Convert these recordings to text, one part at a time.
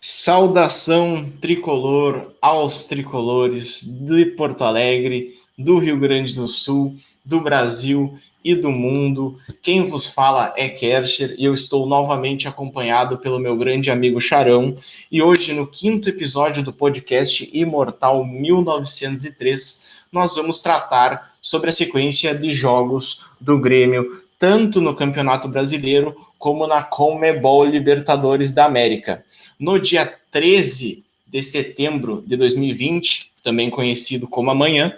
Saudação tricolor aos tricolores de Porto Alegre, do Rio Grande do Sul, do Brasil e do mundo. Quem vos fala é Kercher e eu estou novamente acompanhado pelo meu grande amigo Charão. E hoje, no 5º episódio do podcast Imortal 1903, nós vamos tratar sobre a sequência de jogos do Grêmio, tanto no Campeonato Brasileiro como na Conmebol Libertadores da América. No dia 13 de setembro de 2020, também conhecido como amanhã,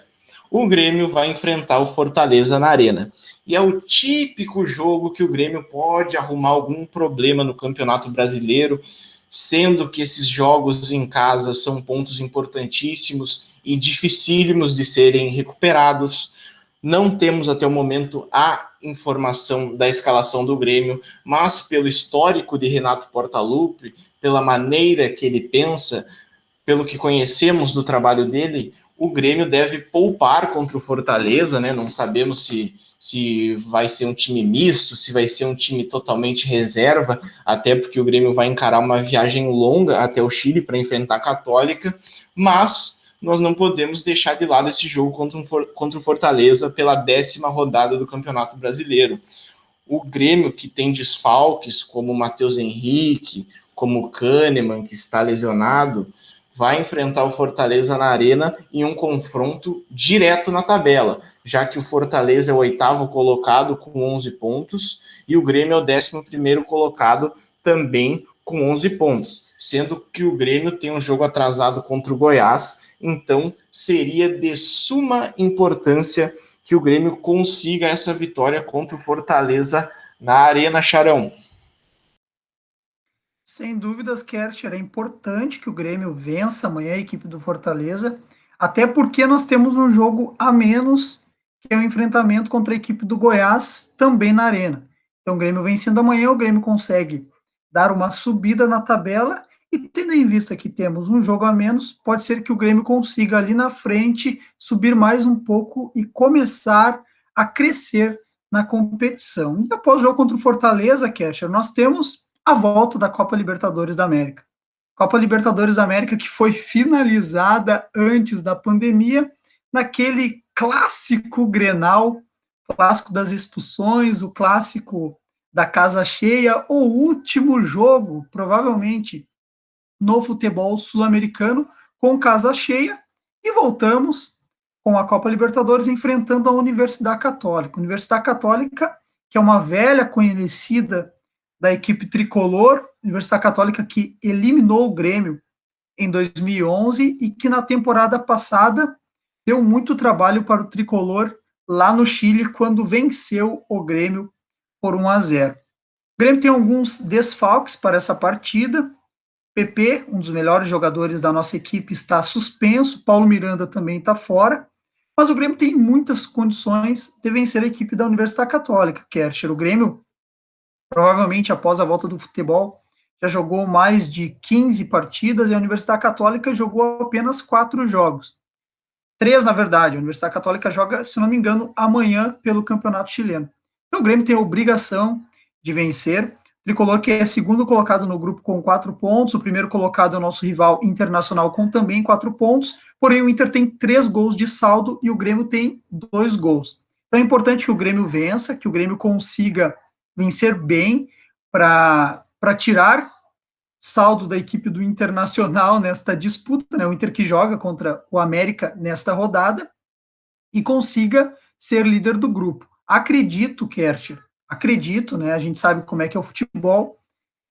o Grêmio vai enfrentar o Fortaleza na Arena. E é o típico jogo que o Grêmio pode arrumar algum problema no Campeonato Brasileiro, sendo que esses jogos em casa são pontos importantíssimos e dificílimos de serem recuperados. Não temos até o momento a informação da escalação do Grêmio, mas pelo histórico de Renato Portaluppi, pela maneira que ele pensa, pelo que conhecemos do trabalho dele, o Grêmio deve poupar contra o Fortaleza, né? Não sabemos se vai ser um time misto, se vai ser um time totalmente reserva, até porque o Grêmio vai encarar uma viagem longa até o Chile para enfrentar a Católica, mas nós não podemos deixar de lado esse jogo contra o Fortaleza pela 10ª rodada do Campeonato Brasileiro. O Grêmio, que tem desfalques, como o Matheus Henrique, como o Kahneman, que está lesionado, vai enfrentar o Fortaleza na Arena em um confronto direto na tabela, já que o Fortaleza é o 8º colocado com 11 pontos e o Grêmio é o 11º colocado também com 11 pontos, sendo que o Grêmio tem um jogo atrasado contra o Goiás, então seria de suma importância que o Grêmio consiga essa vitória contra o Fortaleza na Arena, Charão. Sem dúvidas, Kercher, é importante que o Grêmio vença amanhã a equipe do Fortaleza, até porque nós temos um jogo a menos, que é o enfrentamento contra a equipe do Goiás, também na Arena. Então, o Grêmio vencendo amanhã, o Grêmio consegue dar uma subida na tabela, e tendo em vista que temos um jogo a menos, pode ser que o Grêmio consiga ali na frente subir mais um pouco e começar a crescer na competição. E após o jogo contra o Fortaleza, Kercher, nós temos a volta da Copa Libertadores da América. Copa Libertadores da América que foi finalizada antes da pandemia, naquele clássico Grenal, clássico das expulsões, o clássico da casa cheia, o último jogo, provavelmente, no futebol sul-americano, com casa cheia, e voltamos com a Copa Libertadores enfrentando a Universidade Católica. Universidade Católica, que é uma velha conhecida da equipe tricolor, Universidade Católica, que eliminou o Grêmio em 2011 e que na temporada passada deu muito trabalho para o tricolor lá no Chile, quando venceu o Grêmio por 1-0. O Grêmio tem alguns desfalques para essa partida. PP, um dos melhores jogadores da nossa equipe, está suspenso. Paulo Miranda também está fora. Mas o Grêmio tem muitas condições de vencer a equipe da Universidade Católica, Kercher. O Grêmio, provavelmente após a volta do futebol, já jogou mais de 15 partidas e a Universidade Católica jogou apenas 4 jogos. 3, na verdade. A Universidade Católica joga, se não me engano, amanhã pelo Campeonato Chileno. Então o Grêmio tem a obrigação de vencer. O Tricolor, que é segundo colocado no grupo com 4 pontos, o primeiro colocado é o nosso rival Internacional com também 4 pontos, porém o Inter tem 3 gols de saldo e o Grêmio tem 2 gols. Então é importante que o Grêmio vença, que o Grêmio consiga vencer bem para tirar saldo da equipe do Internacional nesta disputa, né, o Inter que joga contra o América nesta rodada, e consiga ser líder do grupo. Acredito, Kercher, né, a gente sabe como é que é o futebol,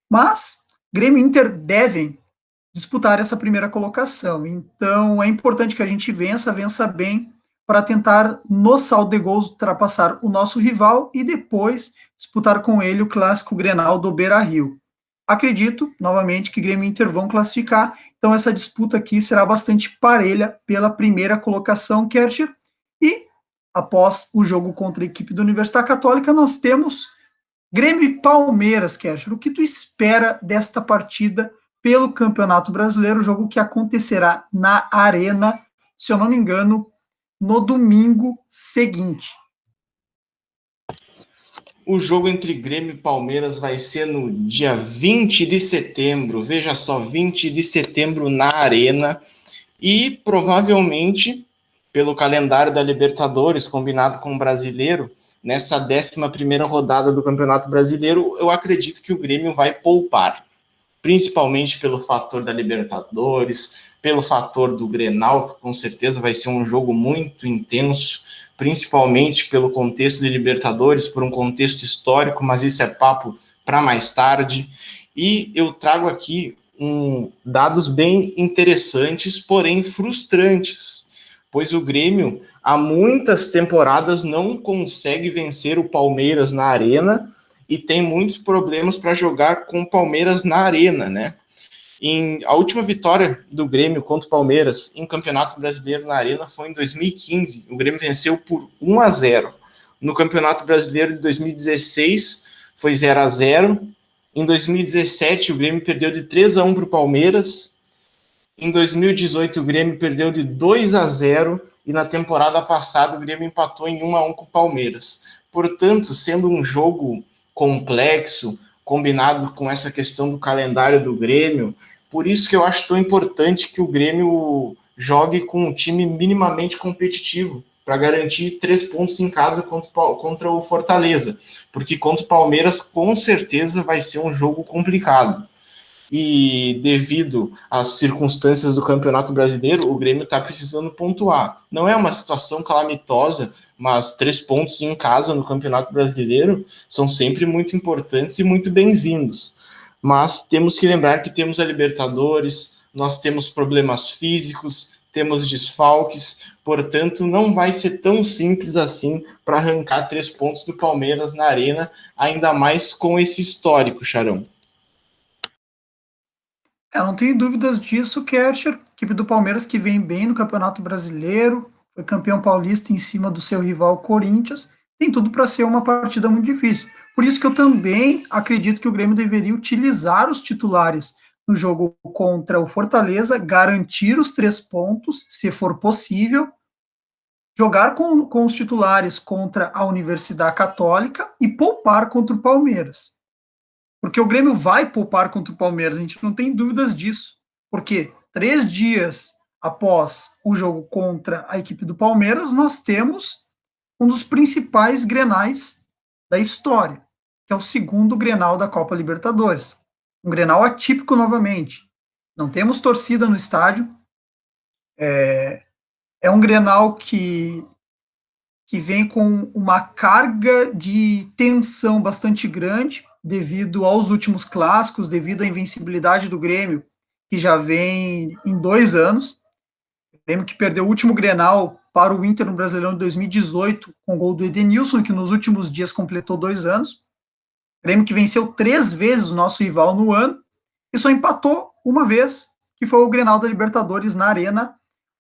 mas Grêmio e Inter devem disputar essa primeira colocação. Então, é importante que a gente vença bem, para tentar, no saldo de gols, ultrapassar o nosso rival e depois disputar com ele o clássico Grenal do Beira-Rio. Acredito, novamente, que Grêmio e Inter vão classificar, então essa disputa aqui será bastante parelha pela primeira colocação, Kercher, e após o jogo contra a equipe da Universidade Católica, nós temos Grêmio e Palmeiras, Kercher. O que tu espera desta partida pelo Campeonato Brasileiro, jogo que acontecerá na Arena, se eu não me engano, no domingo seguinte? O jogo entre Grêmio e Palmeiras vai ser no dia 20 de setembro. Veja só, 20 de setembro na Arena. E provavelmente, pelo calendário da Libertadores, combinado com o Brasileiro, nessa 11ª rodada do Campeonato Brasileiro, eu acredito que o Grêmio vai poupar. Principalmente pelo fator da Libertadores, pelo fator do Grenal, que com certeza vai ser um jogo muito intenso, principalmente pelo contexto de Libertadores, por um contexto histórico, mas isso é papo para mais tarde. E eu trago aqui dados bem interessantes, porém frustrantes, pois o Grêmio há muitas temporadas não consegue vencer o Palmeiras na Arena e tem muitos problemas para jogar com o Palmeiras na Arena, né? A última vitória do Grêmio contra o Palmeiras em Campeonato Brasileiro na Arena foi em 2015. O Grêmio venceu por 1-0. No Campeonato Brasileiro de 2016 foi 0-0. Em 2017 o Grêmio perdeu de 3-1 para o Palmeiras. Em 2018 o Grêmio perdeu de 2-0 e na temporada passada o Grêmio empatou em 1-1 com o Palmeiras. Portanto, sendo um jogo complexo, combinado com essa questão do calendário do Grêmio, por isso que eu acho tão importante que o Grêmio jogue com um time minimamente competitivo, para garantir 3 pontos em casa contra o Fortaleza, porque contra o Palmeiras com certeza vai ser um jogo complicado. E devido às circunstâncias do Campeonato Brasileiro, o Grêmio está precisando pontuar. Não é uma situação calamitosa, mas 3 pontos em casa no Campeonato Brasileiro são sempre muito importantes e muito bem-vindos. Mas temos que lembrar que temos a Libertadores, nós temos problemas físicos, temos desfalques, portanto não vai ser tão simples assim para arrancar 3 pontos do Palmeiras na Arena, ainda mais com esse histórico, Charão. Não tenho dúvidas disso, Kercher, equipe do Palmeiras que vem bem no Campeonato Brasileiro, foi campeão paulista em cima do seu rival Corinthians, tem tudo para ser uma partida muito difícil. Por isso que eu também acredito que o Grêmio deveria utilizar os titulares no jogo contra o Fortaleza, garantir os 3 pontos, se for possível, jogar com os titulares contra a Universidade Católica e poupar contra o Palmeiras. Porque o Grêmio vai poupar contra o Palmeiras, a gente não tem dúvidas disso. Porque 3 dias após o jogo contra a equipe do Palmeiras, nós temos um dos principais grenais da história, que é o segundo Grenal da Copa Libertadores. Um Grenal atípico novamente. Não temos torcida no estádio. É um Grenal que vem com uma carga de tensão bastante grande, devido aos últimos clássicos, devido à invencibilidade do Grêmio, que já vem em 2 anos. O Grêmio que perdeu o último Grenal para o Inter no Brasileirão de 2018, com o gol do Edenilson, que nos últimos dias completou 2 anos. O Grêmio que venceu 3 vezes o nosso rival no ano, e só empatou uma vez, que foi o Grenal da Libertadores na Arena,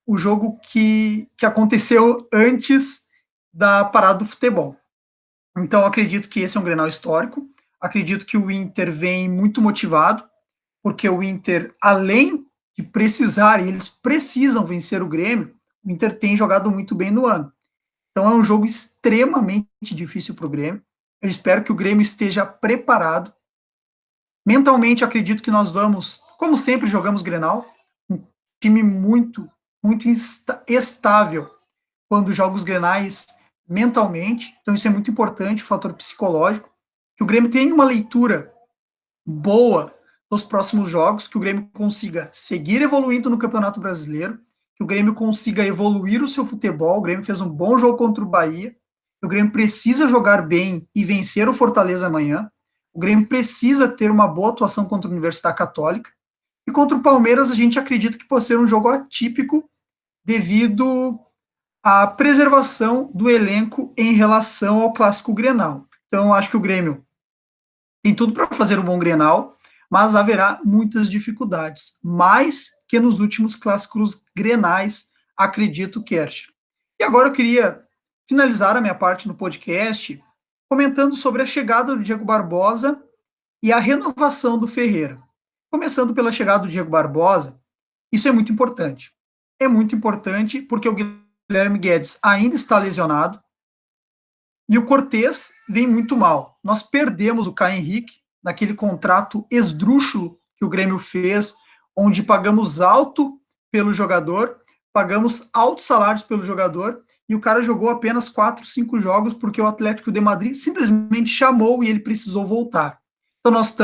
o jogo que aconteceu antes da parada do futebol. Então, acredito que esse é um Grenal histórico. Acredito que o Inter vem muito motivado, porque o Inter, além de precisar, e eles precisam vencer o Grêmio, o Inter tem jogado muito bem no ano. Então, é um jogo extremamente difícil para o Grêmio. Eu espero que o Grêmio esteja preparado. Mentalmente, acredito que nós vamos, como sempre jogamos Grenal, um time muito estável quando joga os Grenais mentalmente, então isso é muito importante, o fator psicológico, que o Grêmio tenha uma leitura boa nos próximos jogos, que o Grêmio consiga seguir evoluindo no Campeonato Brasileiro, que o Grêmio consiga evoluir o seu futebol. O Grêmio fez um bom jogo contra o Bahia, o Grêmio precisa jogar bem e vencer o Fortaleza amanhã, o Grêmio precisa ter uma boa atuação contra a Universidade Católica, e contra o Palmeiras a gente acredita que pode ser um jogo atípico devido à preservação do elenco em relação ao clássico Grenal. Então, eu acho que o Grêmio tem tudo para fazer um bom Grenal, mas haverá muitas dificuldades, mais que nos últimos clássicos Grenais, acredito, Kercher. E agora eu queria finalizar a minha parte no podcast comentando sobre a chegada do Diego Barbosa e a renovação do Ferreira. Começando pela chegada do Diego Barbosa, isso é muito importante. É muito importante porque o Guilherme Guedes ainda está lesionado E o Cortez vem muito mal. Nós perdemos o Caio Henrique naquele contrato esdrúxulo que o Grêmio fez, onde pagamos alto pelo jogador, pagamos altos salários pelo jogador, e o cara jogou apenas 4, 5 jogos porque o Atlético de Madrid simplesmente chamou e ele precisou voltar. Então nós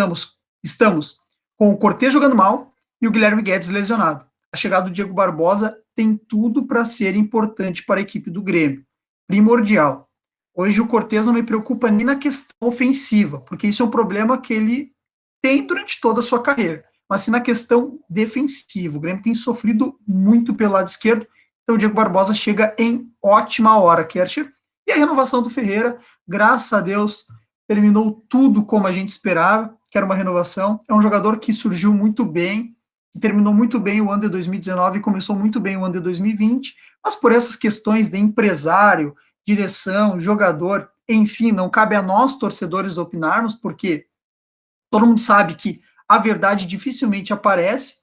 estamos com o Cortez jogando mal e o Guilherme Guedes lesionado. A chegada do Diego Barbosa tem tudo para ser importante para a equipe do Grêmio. Primordial. Hoje o Cortez não me preocupa nem na questão ofensiva, porque isso é um problema que ele tem durante toda a sua carreira, mas sim na questão defensiva. O Grêmio tem sofrido muito pelo lado esquerdo, então o Diego Barbosa chega em ótima hora, Kercher. E a renovação do Ferreira, graças a Deus, terminou tudo como a gente esperava, que era uma renovação. É um jogador que surgiu muito bem, terminou muito bem o ano de 2019 e começou muito bem o ano de 2020, mas por essas questões de empresário, direção, jogador, enfim, não cabe a nós, torcedores, opinarmos, porque todo mundo sabe que a verdade dificilmente aparece.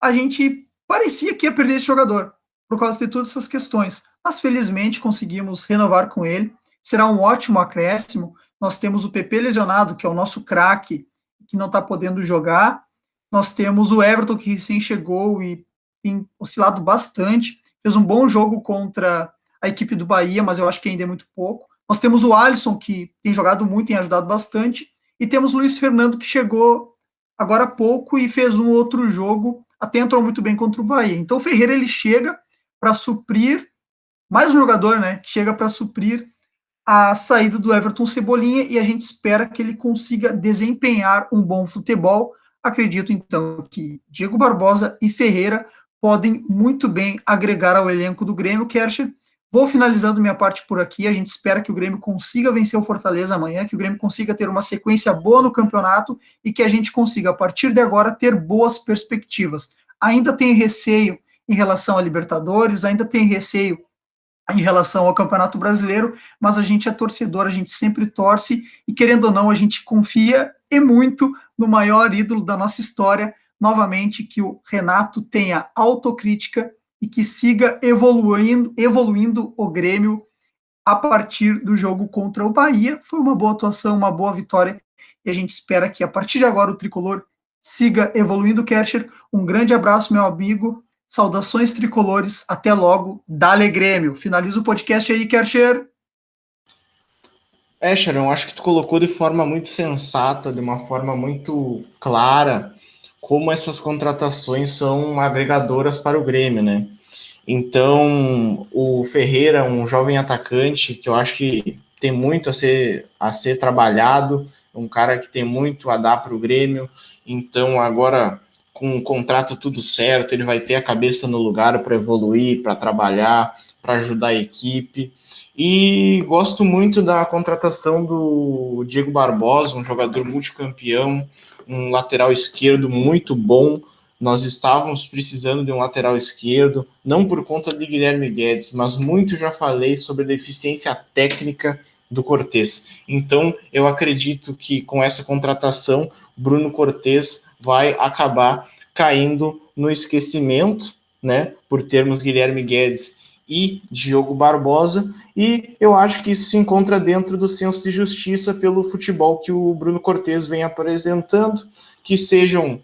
A gente parecia que ia perder esse jogador por causa de todas essas questões, mas felizmente conseguimos renovar com ele. Será um ótimo acréscimo. Nós temos o PP lesionado, que é o nosso craque, que não está podendo jogar. Nós temos o Everton, que recém chegou e tem oscilado bastante. Fez um bom jogo contra a equipe do Bahia, mas eu acho que ainda é muito pouco. Nós temos o Alisson, que tem jogado muito, tem ajudado bastante. E temos o Luiz Fernando, que chegou agora há pouco e fez um outro jogo, até entrou muito bem contra o Bahia. Então o Ferreira ele chega para suprir, mais um jogador, né, que chega para suprir a saída do Everton Cebolinha, e a gente espera que ele consiga desempenhar um bom futebol. Acredito, então, que Diego Barbosa e Ferreira podem muito bem agregar ao elenco do Grêmio. Kercher, vou finalizando minha parte por aqui. A gente espera que o Grêmio consiga vencer o Fortaleza amanhã, que o Grêmio consiga ter uma sequência boa no campeonato e que a gente consiga, a partir de agora, ter boas perspectivas. Ainda tem receio em relação à Libertadores, ainda tem receio em relação ao Campeonato Brasileiro, mas a gente é torcedor, a gente sempre torce e, querendo ou não, a gente confia e muito no maior ídolo da nossa história. Novamente, que o Renato tenha autocrítica e que siga evoluindo o Grêmio a partir do jogo contra o Bahia. Foi uma boa atuação, uma boa vitória, e a gente espera que a partir de agora o Tricolor siga evoluindo. Kercher, um grande abraço, meu amigo. Saudações tricolores, até logo, Dale Grêmio. Finaliza o podcast aí, Kercher. Sharon, acho que tu colocou de forma muito sensata, de uma forma muito clara, como essas contratações são agregadoras para o Grêmio, né? Então, o Ferreira, um jovem atacante, que eu acho que tem muito a ser trabalhado, um cara que tem muito a dar para o Grêmio. Então, agora, com o contrato tudo certo, ele vai ter a cabeça no lugar para evoluir, para trabalhar, para ajudar a equipe. E gosto muito da contratação do Diego Barbosa, um jogador multicampeão, um lateral esquerdo muito bom. Nós estávamos precisando de um lateral esquerdo, não por conta de Guilherme Guedes, mas muito já falei sobre a deficiência técnica do Cortez. Então, eu acredito que com essa contratação, Bruno Cortez vai acabar caindo no esquecimento, né, por termos Guilherme Guedes e Diogo Barbosa, e eu acho que isso se encontra dentro do senso de justiça pelo futebol que o Bruno Cortez vem apresentando, que sejam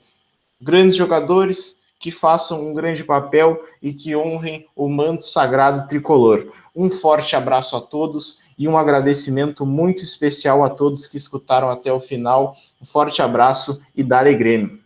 grandes jogadores, que façam um grande papel e que honrem o manto sagrado tricolor. Um forte abraço a todos e um agradecimento muito especial a todos que escutaram até o final. Um forte abraço e dale Grêmio.